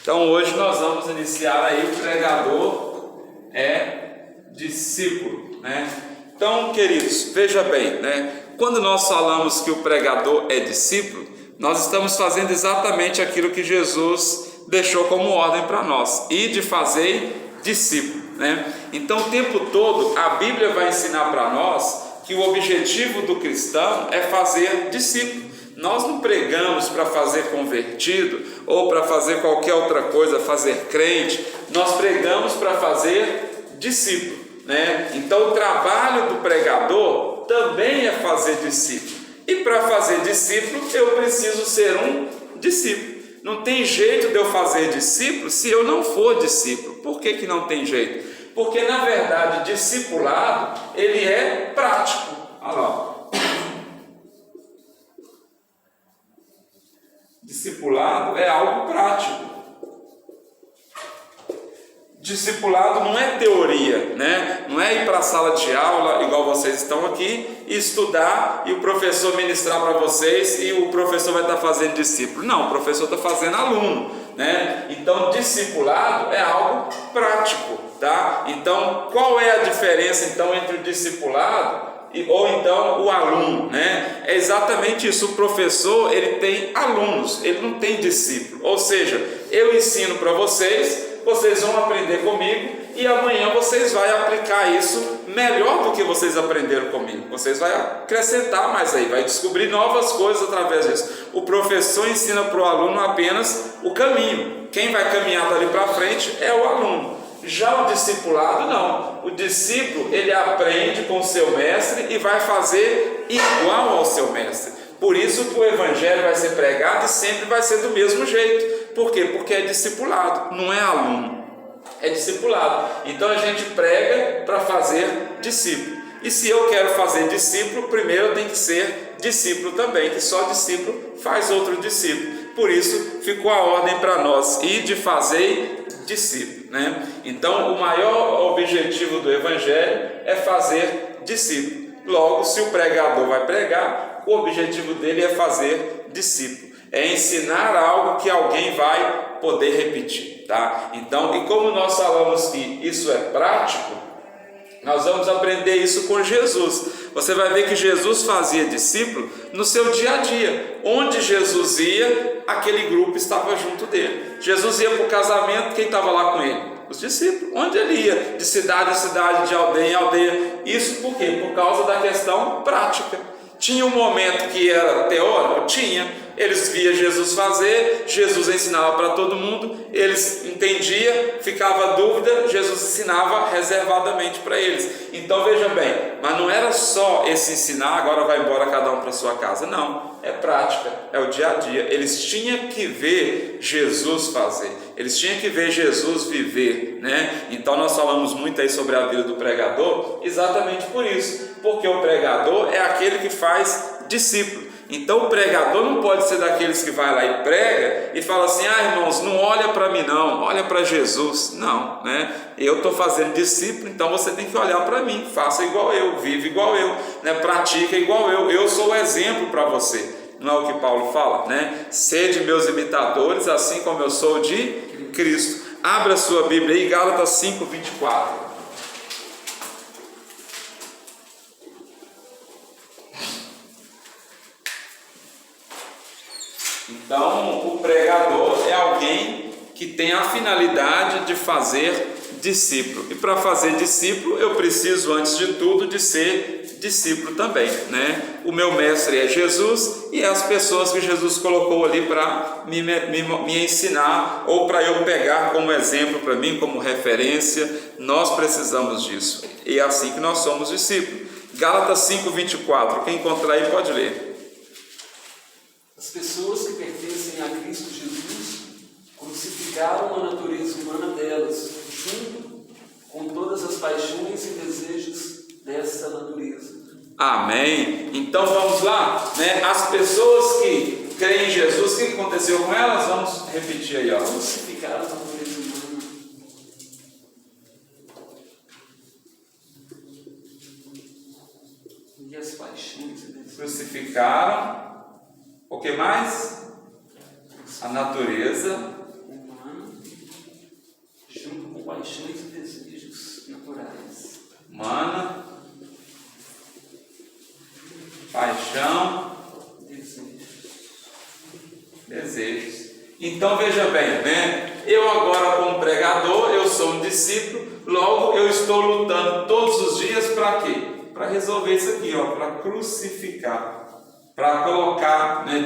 Então hoje nós vamos iniciar aí o pregador é discípulo, né? Então, queridos, veja bem, né? Quando nós falamos que o pregador é discípulo, nós estamos fazendo exatamente aquilo que Jesus deixou como ordem para nós, e de fazer discípulo, né? Então o tempo todo a Bíblia vai ensinar para nós que o objetivo do cristão é fazer discípulo. Nós não pregamos para fazer convertido ou para fazer qualquer outra coisa, fazer crente. Nós pregamos para fazer discípulo, né? Então o trabalho do pregador também é fazer discípulo. E para fazer discípulo eu preciso ser um discípulo. Não tem jeito de eu fazer discípulo se eu não for discípulo. Por que não tem jeito? Porque na verdade discipulado ele é prático. Olha lá. Discipulado é algo prático. Discipulado não é teoria, né? Não é ir para a sala de aula, igual vocês estão aqui, e estudar e o professor ministrar para vocês e o professor vai estar fazendo discípulo. Não, o professor está fazendo aluno, né? Então, discipulado é algo prático, tá? Então, qual é a diferença então entre o discipulado ou então o aluno, né? É exatamente isso. O professor ele tem alunos, ele não tem discípulo. Ou seja, eu ensino para vocês, vocês vão aprender comigo e amanhã vocês vão aplicar isso melhor do que vocês aprenderam comigo. Vocês vão acrescentar mais aí, vai descobrir novas coisas através disso. O professor ensina para o aluno apenas o caminho. Quem vai caminhar dali para frente é o aluno. Já o discipulado não. O discípulo ele aprende com o seu mestre e vai fazer igual ao seu mestre. Por isso que o evangelho vai ser pregado e sempre vai ser do mesmo jeito. Por quê? Porque é discipulado, não é aluno, é discipulado. Então a gente prega para fazer discípulo. E se eu quero fazer discípulo, primeiro eu tenho que ser discípulo também, que só discípulo faz outro discípulo. Por isso ficou a ordem para nós, ir de fazer discípulo, né? Então o maior objetivo do evangelho é fazer discípulo. Logo, se o pregador vai pregar, o objetivo dele é fazer discípulo. É ensinar algo que alguém vai poder repetir, tá? Então, e como nós falamos que isso é prático, nós vamos aprender isso com Jesus. Você vai ver que Jesus fazia discípulo no seu dia a dia. Onde Jesus ia, aquele grupo estava junto dele. Jesus ia para o casamento, quem estava lá com ele? Os discípulos. Onde ele ia? De cidade em cidade, de aldeia em aldeia. Isso por quê? Por causa da questão prática. Tinha um momento que era teórico? Tinha. Eles via Jesus fazer, Jesus ensinava para todo mundo, eles entendiam, ficava dúvida, Jesus ensinava reservadamente para eles. Então veja bem, mas não era só esse ensinar, agora vai embora cada um para sua casa. Não, é prática, é o dia a dia. Eles tinham que ver Jesus fazer, eles tinham que ver Jesus viver, né? Então nós falamos muito aí sobre a vida do pregador, exatamente por isso, porque o pregador é aquele que faz discípulo. Então o pregador não pode ser daqueles que vai lá e prega e fala assim: ah, irmãos, não olha para mim não, olha para Jesus. Não, né? Eu estou fazendo discípulo, então você tem que olhar para mim, faça igual eu, vive igual eu, né? Pratica igual eu sou o exemplo para você. Não é o que Paulo fala, né? Sede meus imitadores, assim como eu sou de Cristo. Abra sua Bíblia aí, Gálatas 5:24. Então, o pregador é alguém que tem a finalidade de fazer discípulo. E para fazer discípulo, eu preciso, antes de tudo, de ser discípulo também, né? O meu mestre é Jesus e as pessoas que Jesus colocou ali para me ensinar ou para eu pegar como exemplo para mim, como referência. Nós precisamos disso. E é assim que nós somos discípulos. Gálatas 5:24. Quem encontrar aí pode ler. As pessoas que pertencem a Cristo Jesus crucificaram a natureza humana delas, junto com todas as paixões e desejos dessa natureza. Amém? Então vamos lá, né? As pessoas que creem em Jesus, o que aconteceu com elas? Vamos repetir aí, ó. Crucificaram a natureza humana. E as paixões e desejos. Crucificaram. O que mais? A natureza paixões e desejos naturais. Humana, paixão, desejos. Então veja bem, né? Eu agora como pregador, eu sou um discípulo, logo eu estou lutando todos os dias para quê? Para resolver isso aqui, ó, para crucificar, para colocar, né,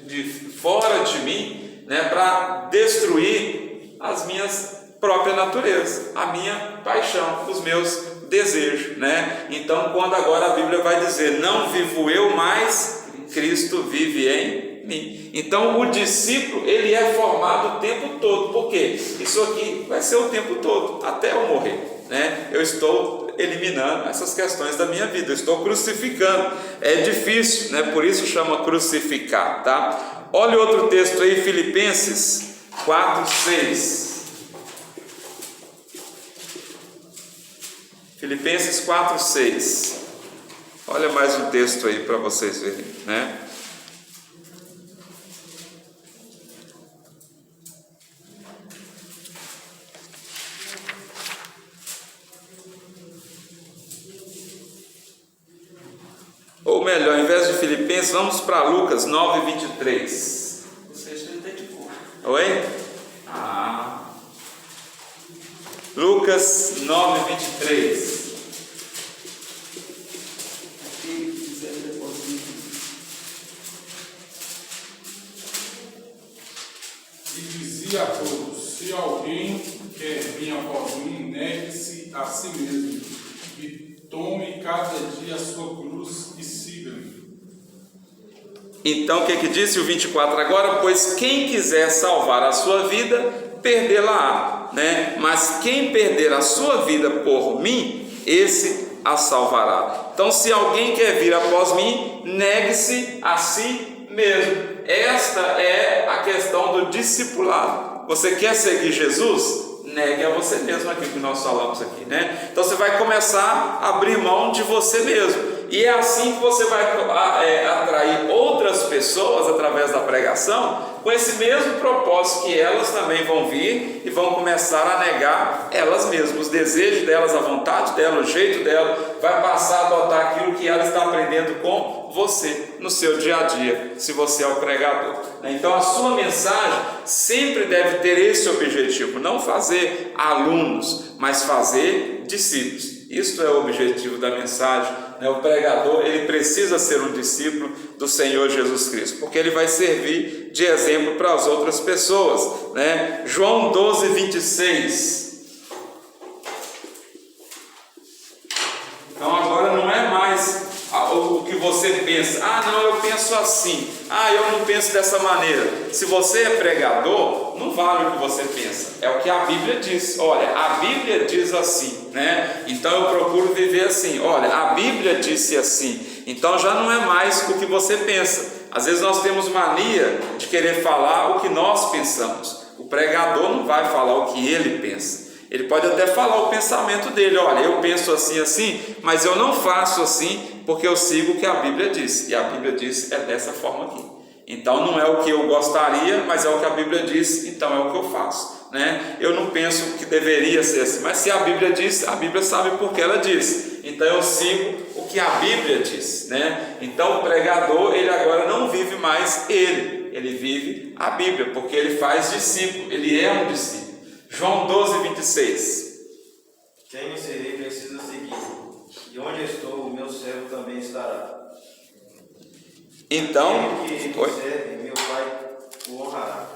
de fora de mim, né, para destruir as minhas próprias naturezas, a minha paixão, os meus desejos, né? Então quando agora a Bíblia vai dizer, não vivo eu, mas Cristo vive em mim. Então o discípulo, ele é formado o tempo todo. Por quê? Isso aqui vai ser o tempo todo, até eu morrer, né? Eu estou eliminando essas questões da minha vida, eu estou crucificando. É difícil, né? Por isso chama crucificar, tá? Olha outro texto aí, Filipenses 4:6. Filipenses 4:6. Olha mais um texto aí para vocês verem, né? Ou melhor, ao invés de Filipenses, vamos para Lucas 9:23. Vocês têm até de cor. Oi? Lucas 9:23. E dizia a todos: se alguém quer vir após mim, negue-se a si mesmo, e tome cada dia a sua cruz e siga-me. Então o que disse o 24 agora? Pois quem quiser salvar a sua vida, perdê-la-á, né? Mas quem perder a sua vida por mim, esse a salvará. Então se alguém quer vir após mim, negue-se a si mesmo. Esta é a questão do discipulado. Você quer seguir Jesus? Negue a você mesmo, aquilo que nós falamos aqui, né? Então você vai começar a abrir mão de você mesmo. E é assim que você vai atrair outras pessoas através da pregação, com esse mesmo propósito, que elas também vão vir e vão começar a negar elas mesmas, os desejos delas, a vontade dela, o jeito dela, vai passar a adotar aquilo que ela está aprendendo com você, no seu dia a dia, se você é o pregador. Então a sua mensagem sempre deve ter esse objetivo, não fazer alunos, mas fazer discípulos. Isto é o objetivo da mensagem, né? O pregador, ele precisa ser um discípulo do Senhor Jesus Cristo, porque ele vai servir de exemplo para as outras pessoas, né? João 12:26. Então agora não é mais o que você pensa. Não, eu penso assim. Eu não penso dessa maneira. Se você é pregador, não vale o que você pensa. É o que a Bíblia diz. Olha, a Bíblia diz assim, né? Então eu procuro viver assim. Olha, a Bíblia disse assim. Então já não é mais o que você pensa. Às vezes nós temos mania de querer falar o que nós pensamos. O pregador não vai falar o que ele pensa. Ele pode até falar o pensamento dele. Olha, eu penso assim, assim, mas eu não faço assim porque eu sigo o que a Bíblia diz. E a Bíblia diz é dessa forma aqui. Então não é o que eu gostaria, mas é o que a Bíblia diz, então é o que eu faço, né? Eu não penso que deveria ser assim, mas se a Bíblia diz, a Bíblia sabe por que ela diz. Então eu sigo o que a Bíblia diz, né? Então o pregador, ele agora não vive mais ele vive a Bíblia, porque ele faz discípulo, ele é um discípulo. João 12:26. Quem me seguir precisa seguir, e onde eu estou, o meu servo também estará. Então, aquele que me serve, meu Pai o honrará.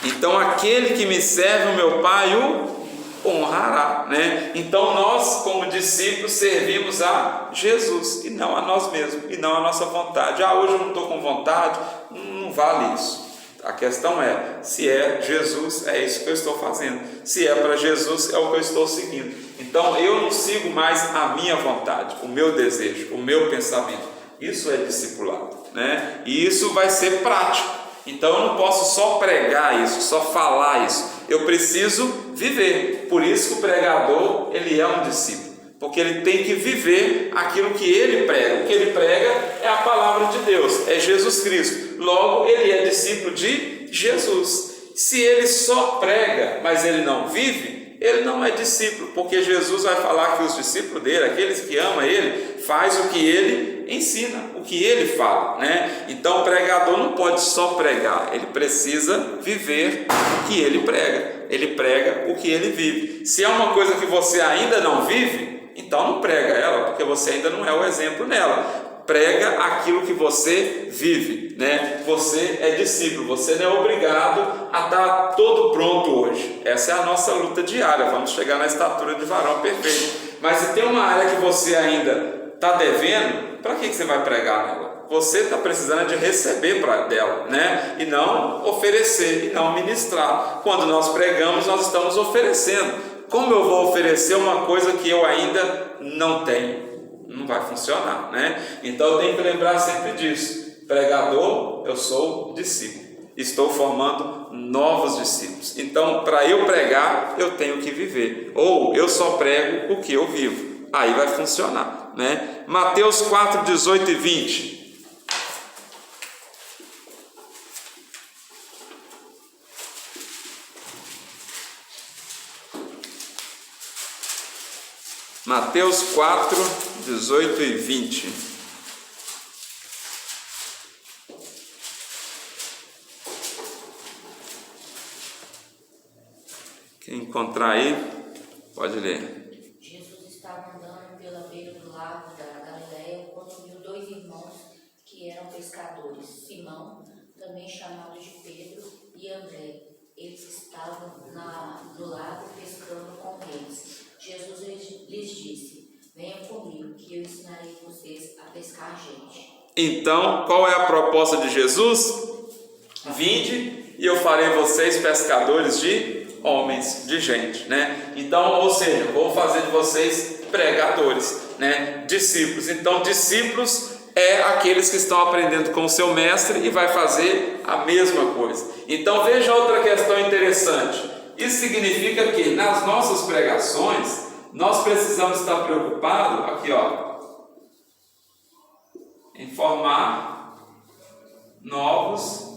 Então aquele que me serve, o meu Pai o honrará, né? Então nós, como discípulos, servimos a Jesus e não a nós mesmos, e não a nossa vontade. Hoje eu não estou com vontade, não vale isso. A questão é, se é Jesus, é isso que eu estou fazendo. Se é para Jesus, é o que eu estou seguindo. Então eu não sigo mais a minha vontade, o meu desejo, o meu pensamento. Isso é discipulado, né? E isso vai ser prático. Então eu não posso só pregar isso, só falar isso. Eu preciso viver. Por isso que o pregador, ele é um discípulo, porque ele tem que viver aquilo que ele prega. O que ele prega é a palavra de Deus, é Jesus Cristo. Logo, ele é discípulo de Jesus. Se ele só prega, mas ele não vive, ele não é discípulo, porque Jesus vai falar que os discípulos dele, aqueles que amam ele, faz o que ele ensina, o que ele fala, né? Então o pregador não pode só pregar, ele precisa viver o que ele prega o que ele vive. Se é uma coisa que você ainda não vive, então não prega ela, porque você ainda não é o exemplo nela. Prega aquilo que você vive, né? Você é discípulo, você não é obrigado a estar todo pronto hoje. Essa é a nossa luta diária, vamos chegar na estatura de varão perfeito. Mas se tem uma área que você ainda está devendo, para que você vai pregar nela? Você está precisando de receber dela, né? E não oferecer, e não ministrar. Quando nós pregamos, nós estamos oferecendo. Como eu vou oferecer uma coisa que eu ainda não tenho? Não vai funcionar, né? Então eu tenho que lembrar sempre disso. Pregador, eu sou discípulo. Estou formando novos discípulos. Então, para eu pregar, eu tenho que viver. Ou eu só prego o que eu vivo. Aí vai funcionar, né? Mateus 4, 18 e 20. Mateus 4, 18 e 20. Quem encontrar aí, pode ler. Jesus estava andando pela beira do lago da Galileia quando viu dois irmãos que eram pescadores, Simão, também chamado de Pedro, e André. Eles estavam no lago pescando com eles. Jesus lhes disse: venham comigo, que eu ensinarei vocês a pescar gente. Então, qual é a proposta de Jesus? Vinde e eu farei vocês pescadores de homens, de gente, né? Então, ou seja, vou fazer de vocês pregadores, né? Discípulos. Então, discípulos é aqueles que estão aprendendo com o seu mestre e vai fazer a mesma coisa. Então, veja outra questão interessante. Isso significa que nas nossas pregações nós precisamos estar preocupados aqui, ó, em formar novos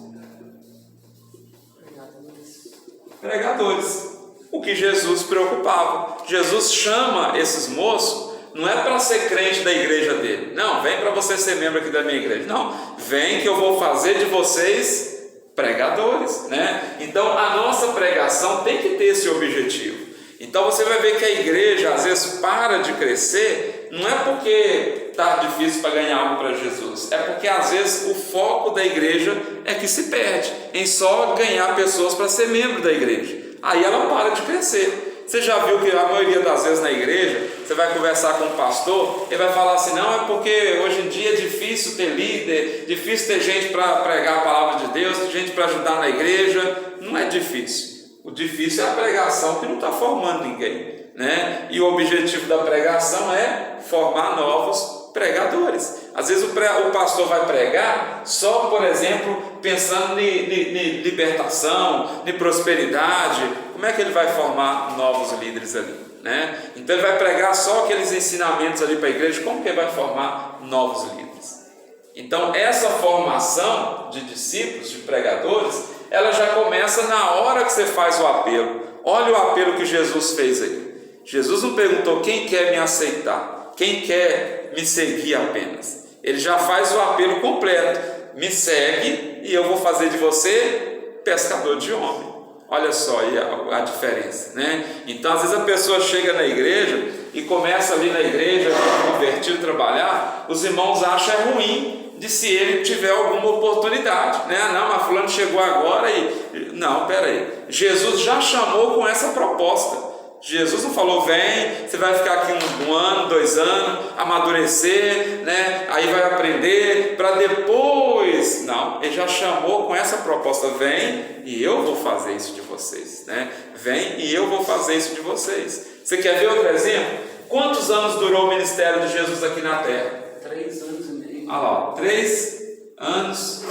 pregadores. O que Jesus preocupava. Jesus chama esses moços, não é para ser crente da igreja dele. Não, vem para você ser membro aqui da minha igreja. Não, vem que eu vou fazer de vocês pregadores, né? Então a nossa pregação tem que ter esse objetivo. Então você vai ver que a igreja às vezes para de crescer, não é porque está difícil para ganhar algo para Jesus, é porque às vezes o foco da igreja é que se perde em só ganhar pessoas para ser membro da igreja. Aí ela para de crescer. Você já viu que a maioria das vezes na igreja, você vai conversar com o pastor, ele vai falar assim: não, é porque hoje em dia é difícil ter líder, difícil ter gente para pregar a palavra de Deus, gente para ajudar na igreja. Não é difícil. O difícil é a pregação que não está formando ninguém, né? E o objetivo da pregação é formar novos pregadores. Às vezes o pastor vai pregar só, por exemplo, pensando em libertação, em prosperidade. Como é que ele vai formar novos líderes ali, né? Então ele vai pregar só aqueles ensinamentos ali para a igreja. Como que ele vai formar novos líderes? Então essa formação de discípulos, de pregadores, ela já começa na hora que você faz o apelo. Olha o apelo que Jesus fez aí. Jesus não perguntou quem quer me aceitar, quem quer me seguir apenas. Ele já faz o apelo completo: me segue e eu vou fazer de você pescador de homem. Olha só aí a diferença, né? Então às vezes a pessoa chega na igreja e começa ali na igreja, convertido, trabalhar, os irmãos acham ruim de se ele tiver alguma oportunidade, né? Não, mas fulano chegou agora e... Não, peraí, Jesus já chamou com essa proposta. Jesus não falou: vem, você vai ficar aqui um ano, 2 anos, amadurecer, né? Aí vai aprender para depois. Não, ele já chamou com essa proposta: vem e eu vou fazer isso de vocês, né? Vem e eu vou fazer isso de vocês. Você quer ver outro exemplo? Quantos anos durou o ministério de Jesus aqui na terra? 3 anos e meio. Olha lá, 3 anos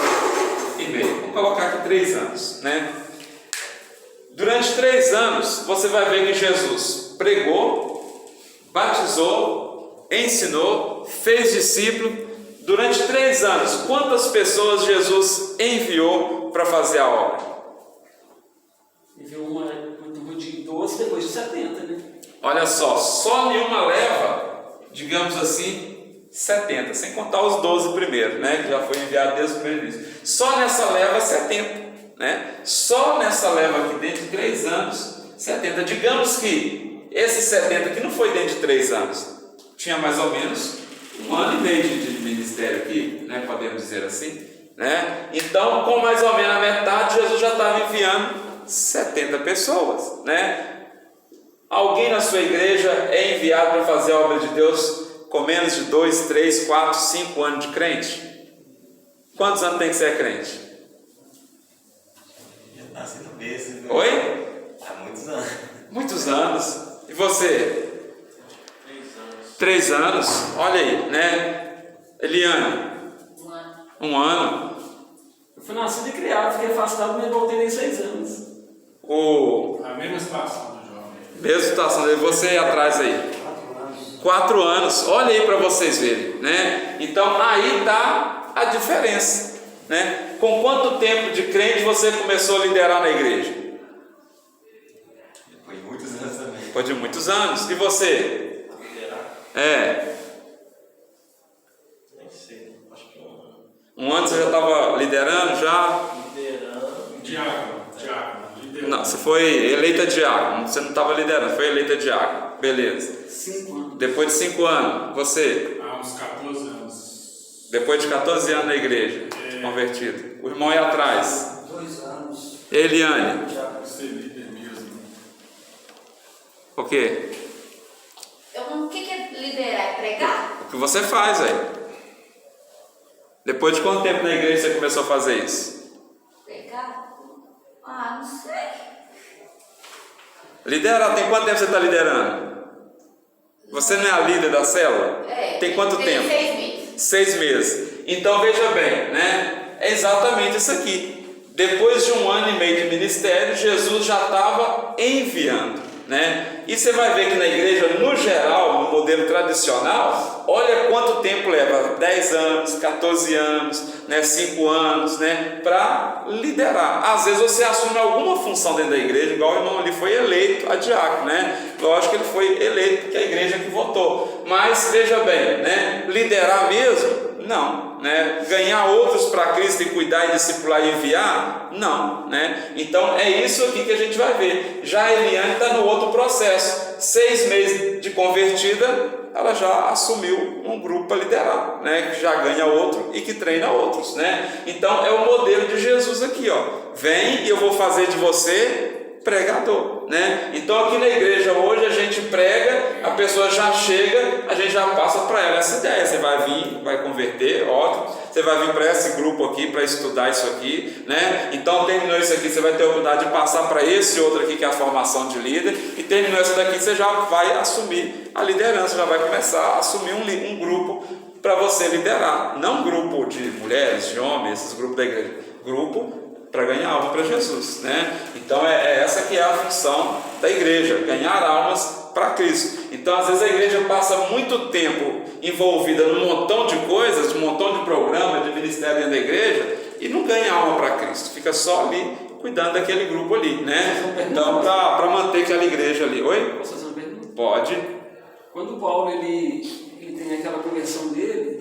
e meio. Vamos colocar aqui 3 anos, né? Durante 3 anos, você vai ver que Jesus pregou, batizou, ensinou, fez discípulo. Durante 3 anos, quantas pessoas Jesus enviou para fazer a obra? Enviou uma turma de 12 depois de 70, né? Olha só nenhuma leva, digamos assim, 70, sem contar os 12 primeiros, né, que já foi enviado desde o primeiro início. Só nessa leva 70, né? Só nessa leva aqui dentro de 3 anos, 70. Digamos que esses 70 aqui não foi dentro de 3 anos, tinha mais ou menos 1 ano e meio de ministério aqui, né, podemos dizer assim, né? Então, com mais ou menos a metade, Jesus já estava enviando 70 pessoas, né? Alguém na sua igreja é enviado para fazer a obra de Deus com menos de 2, 3, 4, 5 anos de crente? Quantos anos tem que ser crente? Já nasci no berço. Oi? Há muitos anos. Muitos anos. E você? 3 anos. 3 anos? Olha aí, né? Eliane? 1 ano. 1 ano. Eu fui nascido e criado, fiquei afastado, mas voltei em 6 anos. A mesma situação do jovem. Mesma situação dele, você aí atrás aí. 4 anos. Olha aí para vocês verem, né? Então aí está a diferença, né? Com quanto tempo de crente você começou a liderar na igreja? Depois de muitos anos também. Depois de muitos anos. E você? Liderar? É. Nem sei. Acho que 1 ano. 1 ano você já estava liderando já? Liderando. Diácono. Liderando. Não, você foi eleita diácono. Você não estava liderando, foi eleita diácono. Beleza. 5 anos. Depois de 5 anos, você? Há uns 14 anos. Depois de 14 anos na igreja, convertido. O irmão aí atrás. 2 anos. Eliane. Ser líder mesmo. O quê? O que é liderar? É pregar? O que você faz aí? Depois de quanto tempo na igreja você começou a fazer isso? Pregar? Ah, não sei. Liderar, tem quanto tempo você está liderando? Você não é a líder da célula? Tem quanto tempo? 6 meses. 6 meses. Então veja bem, né? É exatamente isso aqui. Depois de 1 ano e meio de ministério, Jesus já estava enviando, né? E você vai ver que na igreja, no geral, no modelo tradicional, olha quanto tempo leva: 10 anos, 14 anos, né? 5 anos, né? Para liderar. Às vezes você assume alguma função dentro da igreja, igual o irmão ali foi eleito a diácono, né? Lógico que ele foi eleito porque a igreja que votou. Mas veja bem, né? Liderar mesmo? Não, né? Ganhar outros para Cristo e cuidar e discipular e enviar? Não, né? Então é isso aqui que a gente vai ver. Já a Eliane está no outro processo. 6 meses de convertida, ela já assumiu um grupo para liderar, né? Que já ganha outro e que treina outros, né? Então é o modelo de Jesus aqui, ó. Vem e eu vou fazer de você pregador, né? Então aqui na igreja hoje a gente prega, a pessoa já chega, a gente já passa para ela essa ideia: você vai vir, vai converter, ótimo, você vai vir para esse grupo aqui para estudar isso aqui, né? Então terminou isso aqui, você vai ter a oportunidade de passar para esse outro aqui que é a formação de líder, e terminou isso daqui, você já vai assumir a liderança, já vai começar a assumir um grupo para você liderar, não um grupo de mulheres, de homens, esses grupos da igreja, grupo para ganhar alma para Jesus, né? Então é essa que é a função da igreja, ganhar almas para Cristo. Então às vezes a igreja passa muito tempo envolvida num montão de coisas, um montão de programas, de ministério dentro da igreja, e não ganha alma para Cristo, fica só ali cuidando daquele grupo ali, né? Então para manter aquela igreja ali. Oi? Posso fazer uma pergunta? Pode. Quando Paulo ele tem aquela conversão dele,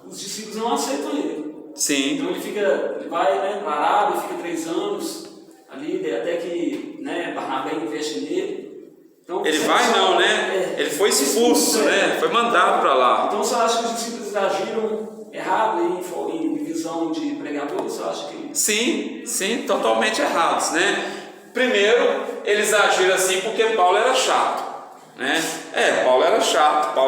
os discípulos não aceitam ele. Sim. Então ele vai, né, para a Arábia, fica 3 anos ali, até que, né, Barnabé investe nele. Então, Ele vai não, né? Ele foi expulso, né? Foi mandado para lá. Então você acha que os discípulos agiram errado em visão de pregador? Você acha que... Sim, totalmente errados, né? Primeiro, eles agiram assim porque Paulo era chato, né? Paulo era chato,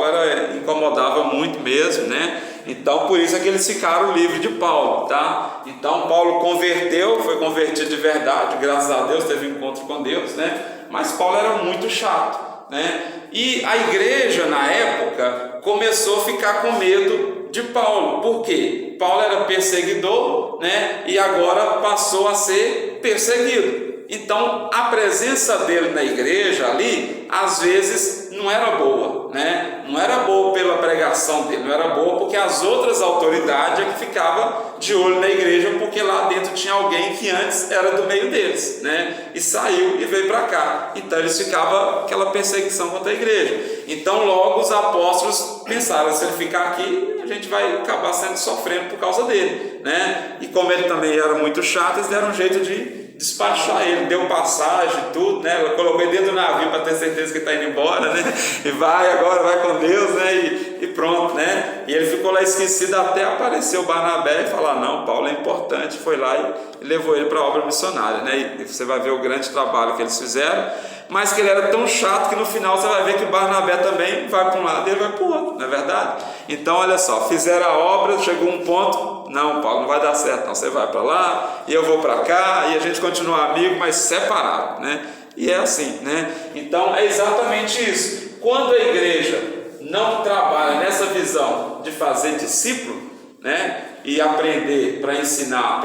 incomodava muito mesmo, né? Então por isso é que eles ficaram livres de Paulo, tá? Então Paulo foi convertido de verdade, graças a Deus, teve um encontro com Deus, né? Mas Paulo era muito chato, né? E a igreja na época começou a ficar com medo de Paulo. Por quê? Paulo era perseguidor, né? E agora passou a ser perseguido. Então a presença dele na igreja ali, às vezes não era boa, né? Não era boa pela pregação dele, não era boa porque as outras autoridades é que ficavam de olho na igreja, porque lá dentro tinha alguém que antes era do meio deles, né? E saiu e veio para cá. Então eles ficavam aquela perseguição contra a igreja. Então logo os apóstolos pensaram, se ele ficar aqui, a gente vai acabar sofrendo por causa dele, né? E como ele também era muito chato, eles deram um jeito de despachar ele, deu passagem, tudo, né? Eu coloquei dentro do navio para ter certeza que está indo embora, né? E vai agora, vai com Deus, né? E pronto, né? E ele ficou lá esquecido até aparecer o Barnabé e falar: não, Paulo é importante. Foi lá e levou ele para a obra missionária, né? E você vai ver o grande trabalho que eles fizeram, mas que ele era tão chato que no final você vai ver que o Barnabé também vai para um lado e ele vai para o outro, não é verdade? Então, olha só, fizeram a obra, chegou um ponto: não, Paulo, não vai dar certo, não. Você vai para lá e eu vou para cá, e a gente continua amigo, mas separado, né? E é assim, né? Então é exatamente isso. Quando a igreja não trabalha nessa visão de fazer discípulo, né? E aprender para ensinar,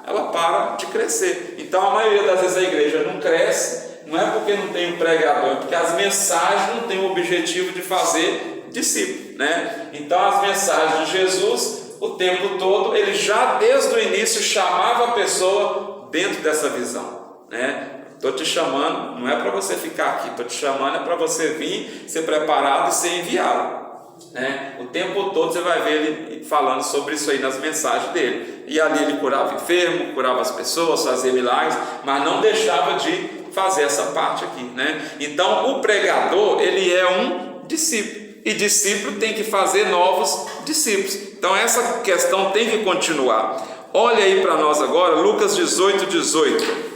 ela para de crescer. Então a maioria das vezes a igreja não cresce, não é porque não tem um pregador, é porque as mensagens não têm o objetivo de fazer discípulo, né? Então as mensagens de Jesus, o tempo todo, ele já desde o início chamava a pessoa dentro dessa visão, né? Estou te chamando, não é para você ficar aqui, estou te chamando é para você vir, ser preparado e ser enviado, né? O tempo todo você vai ver ele falando sobre isso aí nas mensagens dele. E ali ele curava enfermo, curava as pessoas, fazia milagres, mas não deixava de fazer essa parte aqui, né? Então o pregador, ele é um discípulo, e discípulo tem que fazer novos discípulos. Então essa questão tem que continuar. Olha aí para nós agora, Lucas 18:18.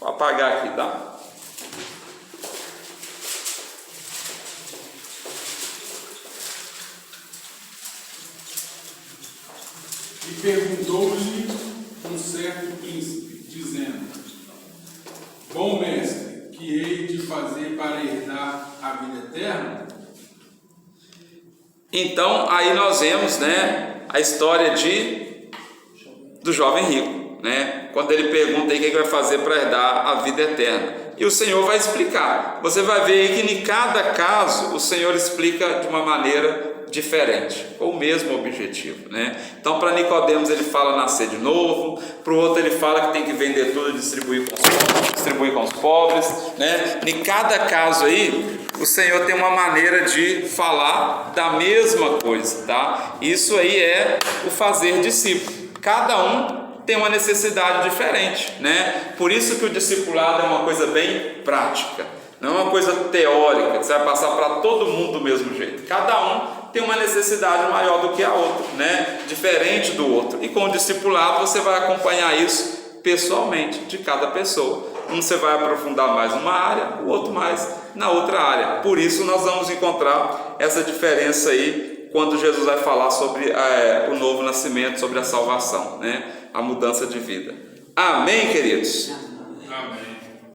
Vou apagar aqui, tá? E perguntou-lhe um certo príncipe, dizendo: bom mestre, que hei de fazer para herdar a vida eterna? Então aí nós vemos, né, a história do jovem rico, né? Quando ele pergunta aí o que ele vai fazer para herdar a vida eterna, e o Senhor vai explicar. Você vai ver aí que em cada caso o Senhor explica de uma maneira diferente, com o mesmo objetivo, né? Então para Nicodemos ele fala nascer de novo, para o outro ele fala que tem que vender tudo e distribuir com os pobres, né? Em cada caso aí o Senhor tem uma maneira de falar da mesma coisa, tá? Isso aí é o fazer discípulo. Cada um tem uma necessidade diferente, né? Por isso que o discipulado é uma coisa bem prática, não é uma coisa teórica que você vai passar para todo mundo do mesmo jeito. Cada um tem uma necessidade maior do que a outra, né? Diferente do outro. E com o discipulado você vai acompanhar isso pessoalmente de cada pessoa. Um você vai aprofundar mais numa área, o outro mais na outra área. Por isso nós vamos encontrar essa diferença aí quando Jesus vai falar sobre o novo nascimento, sobre a salvação, né? A mudança de vida. Amém, queridos? Amém.